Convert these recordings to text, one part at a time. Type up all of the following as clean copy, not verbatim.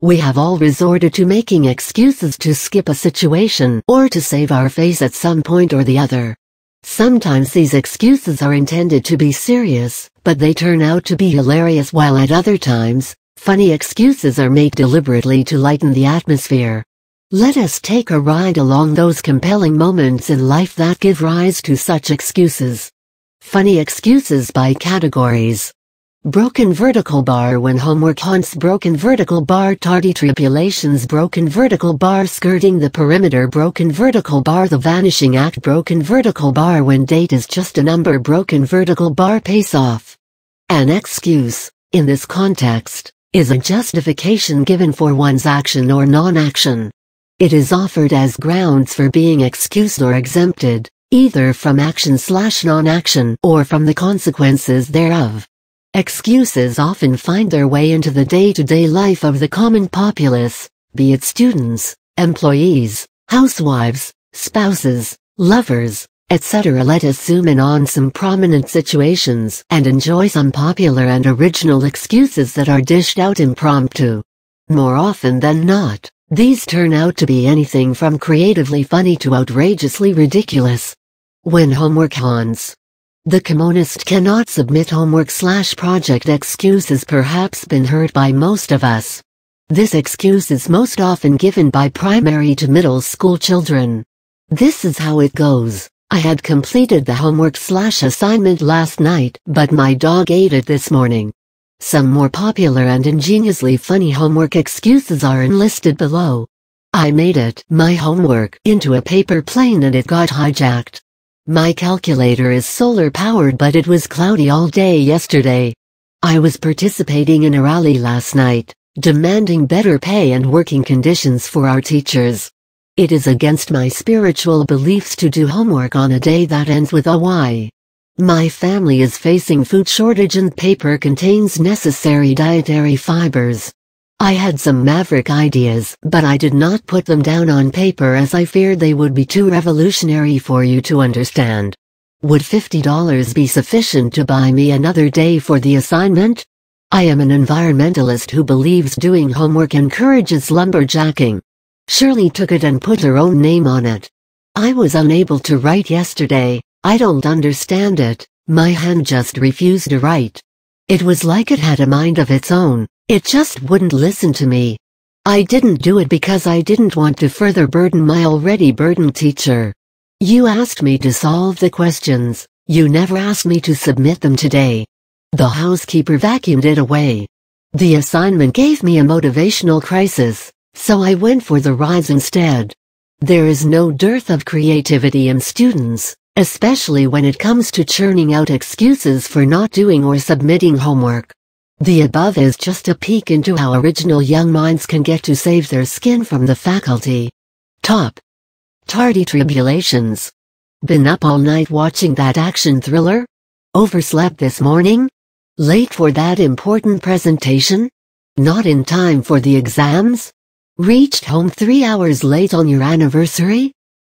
We have all resorted to making excuses to skip a situation or to save our face at some point or the other. Sometimes these excuses are intended to be serious, but they turn out to be hilarious, while at other times, funny excuses are made deliberately to lighten the atmosphere. Let us take a ride along those compelling moments in life that give rise to such excuses. Funny excuses by categories. Broken vertical bar when homework haunts, broken vertical bar tardy tribulations, broken vertical bar skirting the perimeter, broken vertical bar the vanishing act, broken vertical bar when date is just a number, broken vertical bar pace off. An excuse, in this context, is a justification given for one's action or non-action. It is offered as grounds for being excused or exempted, either from action/non-action or from the consequences thereof. Excuses often find their way into the day-to-day life of the common populace, be it students, employees, housewives, spouses, lovers, etc. Let us zoom in on some prominent situations and enjoy some popular and original excuses that are dished out impromptu. More often than not, these turn out to be anything from creatively funny to outrageously ridiculous. When homework haunts. The commonest cannot submit homework/project excuse has perhaps been heard by most of us. This excuse is most often given by primary to middle school children. This is how it goes. I had completed the homework/assignment last night, but my dog ate it this morning. Some more popular and ingeniously funny homework excuses are enlisted below. I made it, my homework, into a paper plane and it got hijacked. My calculator is solar-powered but it was cloudy all day yesterday. I was participating in a rally last night, demanding better pay and working conditions for our teachers. It is against my spiritual beliefs to do homework on a day that ends with a Y. My family is facing food shortage and paper contains necessary dietary fibers. I had some maverick ideas, but I did not put them down on paper as I feared they would be too revolutionary for you to understand. Would $50 be sufficient to buy me another day for the assignment? I am an environmentalist who believes doing homework encourages lumberjacking. Shirley took it and put her own name on it. I was unable to write yesterday. I don't understand it. My hand just refused to write. It was like it had a mind of its own. It just wouldn't listen to me. I didn't do it because I didn't want to further burden my already burdened teacher. You asked me to solve the questions. You never asked me to submit them today. The housekeeper vacuumed it away. The assignment gave me a motivational crisis, so I went for the rides instead. There is no dearth of creativity in students, especially when it comes to churning out excuses for not doing or submitting homework. The above is just a peek into how original young minds can get to save their skin from the faculty. Top. Tardy tribulations. Been up all night watching that action thriller? Overslept this morning? Late for that important presentation? Not in time for the exams? Reached home 3 hours late on your anniversary?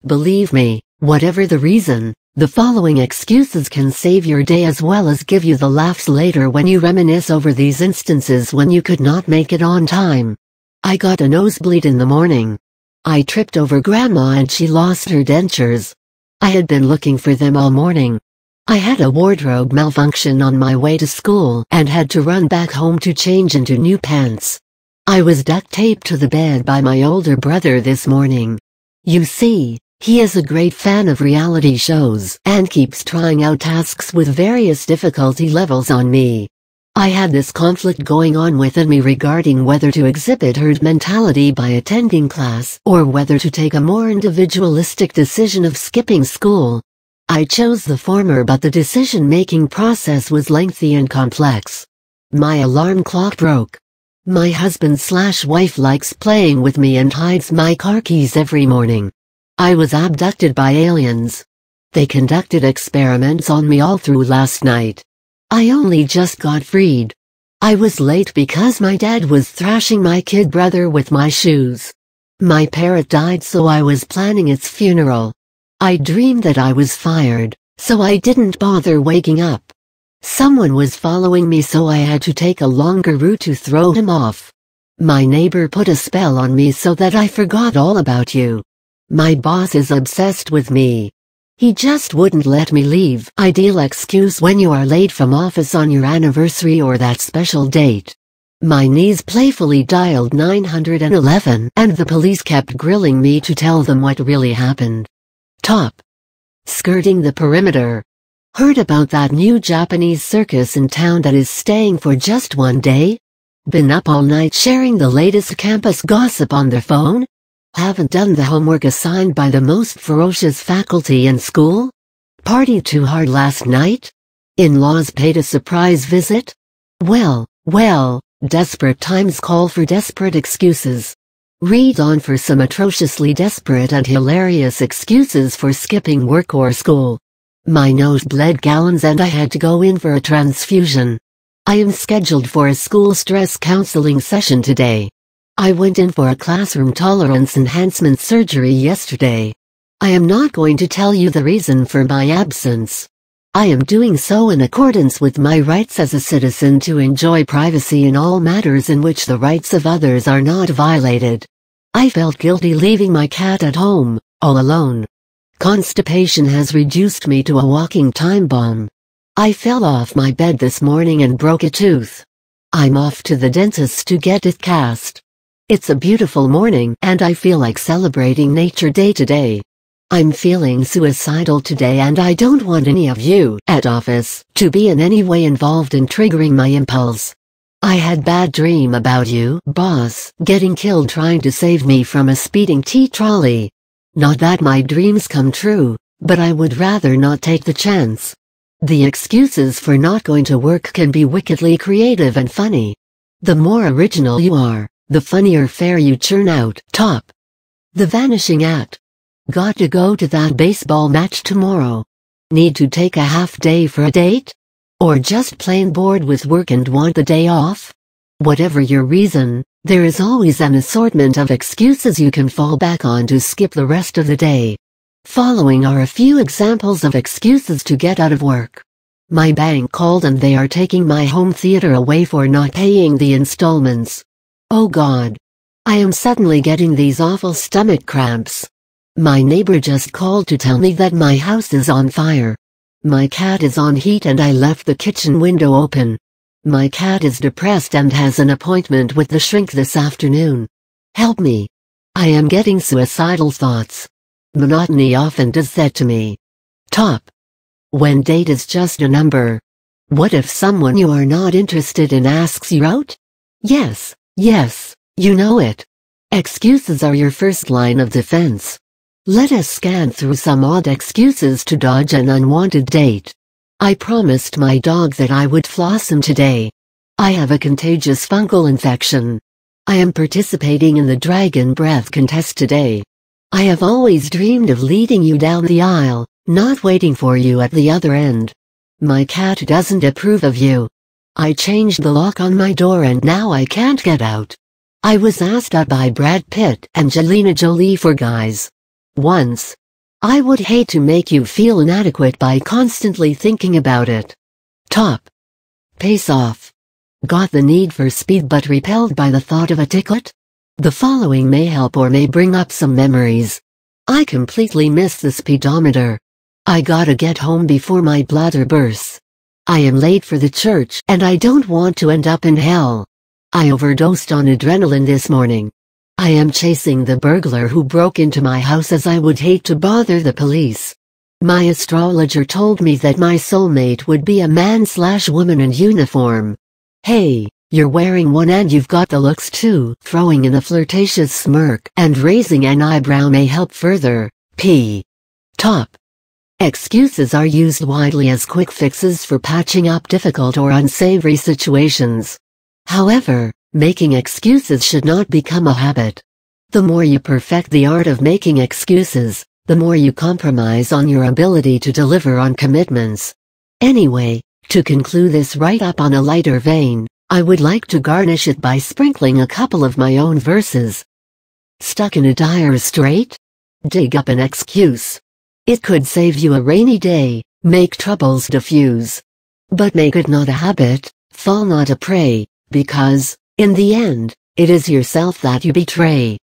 Believe me, whatever the reason, the following excuses can save your day as well as give you the laughs later when you reminisce over these instances when you could not make it on time. I got a nosebleed in the morning. I tripped over Grandma and she lost her dentures. I had been looking for them all morning. I had a wardrobe malfunction on my way to school and had to run back home to change into new pants. I was duct taped to the bed by my older brother this morning. You see, he is a great fan of reality shows and keeps trying out tasks with various difficulty levels on me. I had this conflict going on within me regarding whether to exhibit herd mentality by attending class or whether to take a more individualistic decision of skipping school. I chose the former, but the decision-making process was lengthy and complex. My alarm clock broke. My husband/wife likes playing with me and hides my car keys every morning. I was abducted by aliens. They conducted experiments on me all through last night. I only just got freed. I was late because my dad was thrashing my kid brother with my shoes. My parrot died, so I was planning its funeral. I dreamed that I was fired, so I didn't bother waking up. Someone was following me, so I had to take a longer route to throw him off. My neighbor put a spell on me so that I forgot all about you. My boss is obsessed with me. He just wouldn't let me leave. Ideal excuse when you are late from office on your anniversary or that special date. My niece playfully dialed 911 and the police kept grilling me to tell them what really happened. Top. Skirting the perimeter. Heard about that new Japanese circus in town that is staying for just one day? Been up all night sharing the latest campus gossip on the phone? Haven't done the homework assigned by the most ferocious faculty in school? Partied too hard last night? In-laws paid a surprise visit? Well, desperate times call for desperate excuses. Read on for some atrociously desperate and hilarious excuses for skipping work or school. My nose bled gallons and I had to go in for a transfusion. I am scheduled for a school stress counseling session today. I went in for a classroom tolerance enhancement surgery yesterday. I am not going to tell you the reason for my absence. I am doing so in accordance with my rights as a citizen to enjoy privacy in all matters in which the rights of others are not violated. I felt guilty leaving my cat at home, all alone. Constipation has reduced me to a walking time bomb. I fell off my bed this morning and broke a tooth. I'm off to the dentist to get it cast. It's a beautiful morning and I feel like celebrating Nature Day today. I'm feeling suicidal today and I don't want any of you at office to be in any way involved in triggering my impulse. I had bad dream about you, boss, getting killed trying to save me from a speeding tea trolley. Not that my dreams come true, but I would rather not take the chance. The excuses for not going to work can be wickedly creative and funny. The more original you are, the funnier fare you churn out. Top. The Vanishing Act. Got to go to that baseball match tomorrow. Need to take a half day for a date? Or just plain bored with work and want the day off? Whatever your reason, there is always an assortment of excuses you can fall back on to skip the rest of the day. Following are a few examples of excuses to get out of work. My bank called and they are taking my home theater away for not paying the installments. Oh God. I am suddenly getting these awful stomach cramps. My neighbor just called to tell me that my house is on fire. My cat is on heat and I left the kitchen window open. My cat is depressed and has an appointment with the shrink this afternoon. Help me. I am getting suicidal thoughts. Monotony often does that to me. Top. When date is just a number. What if someone you are not interested in asks you out? Yes, you know it. Excuses are your first line of defense. Let us scan through some odd excuses to dodge an unwanted date. I promised my dog that I would floss him today. I have a contagious fungal infection. I am participating in the Dragon Breath contest today. I have always dreamed of leading you down the aisle, not waiting for you at the other end. My cat doesn't approve of you. I changed the lock on my door and now I can't get out. I was asked out by Brad Pitt and Angelina Jolie for guys. Once. I would hate to make you feel inadequate by constantly thinking about it. Top. Pace off. Got the need for speed but repelled by the thought of a ticket? The following may help or may bring up some memories. I completely miss the speedometer. I gotta get home before my bladder bursts. I am late for the church and I don't want to end up in hell. I overdosed on adrenaline this morning. I am chasing the burglar who broke into my house as I would hate to bother the police. My astrologer told me that my soulmate would be a man/woman in uniform. Hey, you're wearing one and you've got the looks too. Throwing in a flirtatious smirk and raising an eyebrow may help further. P. Top. Excuses are used widely as quick fixes for patching up difficult or unsavory situations. However, making excuses should not become a habit. The more you perfect the art of making excuses, the more you compromise on your ability to deliver on commitments. Anyway, to conclude this write-up on a lighter vein, I would like to garnish it by sprinkling a couple of my own verses. Stuck in a dire strait? Dig up an excuse. It could save you a rainy day, make troubles diffuse. But make it not a habit, fall not a prey, because, in the end, It is yourself that you betray.